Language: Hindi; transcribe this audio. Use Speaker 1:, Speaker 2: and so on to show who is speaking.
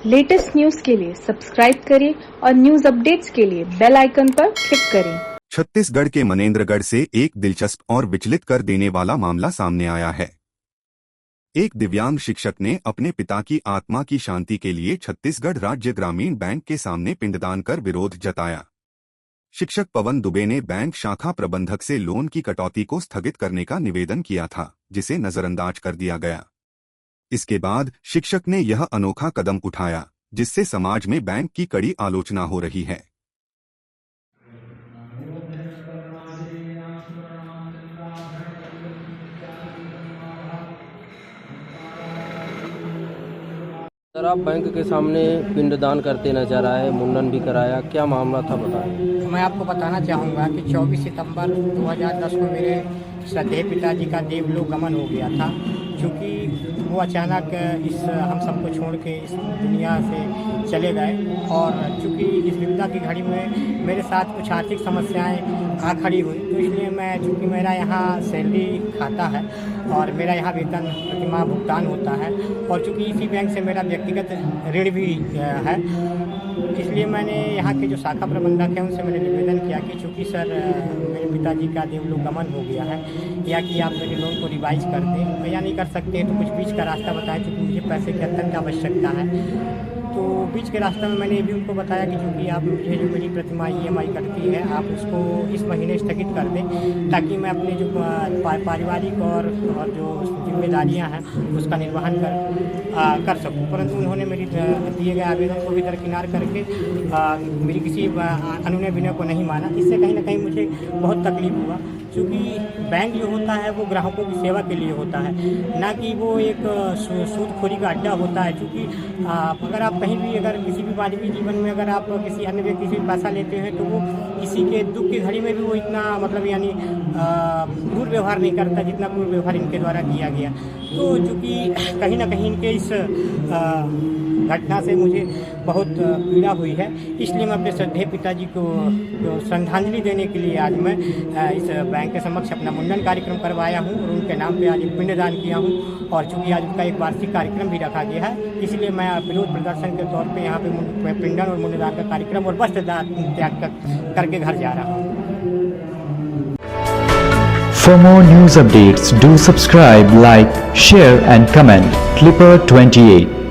Speaker 1: लेटेस्ट न्यूज के लिए सब्सक्राइब करें और न्यूज अपडेट्स के लिए बेल आइकन पर क्लिक करें।
Speaker 2: छत्तीसगढ़ के मनेन्द्रगढ़ से एक दिलचस्प और विचलित कर देने वाला मामला सामने आया है। एक दिव्यांग शिक्षक ने अपने पिता की आत्मा की शांति के लिए छत्तीसगढ़ राज्य ग्रामीण बैंक के सामने पिंडदान कर विरोध जताया। शिक्षक पवन दुबे ने बैंक शाखा प्रबंधक से लोन की कटौती को स्थगित करने का निवेदन किया था, जिसे नजरअंदाज कर दिया गया। इसके बाद शिक्षक ने यह अनोखा कदम उठाया, जिससे समाज में बैंक की कड़ी आलोचना हो रही है।
Speaker 3: सर, आप बैंक के सामने पिंडदान करते नजर आए, मुंडन भी कराया, क्या मामला था बताएं।
Speaker 4: मैं आपको बताना चाहूँगा कि 24 सितंबर 2010 को मेरे श्रद्धेय पिताजी का देवलोक गमन हो गया था। क्योंकि वो अचानक हम सबको छोड़ के इस दुनिया से चले गए और चूँकि इस विपदा की घड़ी में मेरे साथ कुछ आर्थिक समस्याएं आ खड़ी हुई, तो इसलिए मैं चूँकि मेरा यहाँ सैलरी खाता है और मेरा यहाँ वेतन प्रतिमाह भुगतान होता है और चूँकि इसी बैंक से मेरा व्यक्तिगत ऋण भी है, इसलिए मैंने यहाँ के जो शाखा प्रबंधक हैं उनसे मैंने निवेदन किया कि चूँकि सर मेरे पिताजी का देवलोक गमन हो गया है, या कि आप मेरे लोन को रिवाइज कर दें, या नहीं कर सकते तो कुछ बीच का रास्ता बताएं, क्योंकि मुझे पैसे की अत्यंत आवश्यकता है। तो बीच के रास्ते में मैंने ये भी उनको बताया कि चूँकि आप मुझे जो मेरी प्रतिमा EMI कटती है आप उसको इस महीने स्थगित कर दें, ताकि मैं अपने जो पारिवारिक और जो जिम्मेदारियां हैं उसका निर्वहन कर सकूं। परंतु उन्होंने मेरी दिए गए आवेदन को भी दरकिनार करके मेरी किसी अनुनय विनय को नहीं माना। इससे कहीं ना कहीं मुझे बहुत तकलीफ हुआ, क्योंकि बैंक जो होता है वो ग्राहकों की सेवा के लिए होता है, ना कि वो एक सूदखोरी का अड्डा होता है। क्योंकि अगर आप कहीं भी अगर किसी भी मानवीय जीवन में अगर आप किसी अन्य व्यक्ति से पैसा लेते हैं तो वो किसी के दुख की घड़ी में भी वो इतना मतलब यानी क्रूर व्यवहार नहीं करता जितना क्रूर व्यवहार इनके द्वारा किया गया। तो चूँकि कहीं ना कहीं इनके इस घटना से मुझे बहुत पीड़ा हुई है, इसलिए मैं अपने श्रद्धेय पिताजी को श्रद्धांजलि देने के लिए आज मैं इस बैंक के समक्ष अपना मुंडन कार्यक्रम करवाया हूं और उनके नाम पे आज एक पिंडदान किया हूं। और चूँकि आज उनका एक वार्षिक कार्यक्रम भी रखा गया है, इसलिए मैं विरोध प्रदर्शन के तौर पे यहाँ पे पिंडन और मुंडन का कार्यक्रम और वस्त्र त्याग करके घर जा रहा हूँ।
Speaker 5: For more news updates, do subscribe, like, share and comment. Clipper 28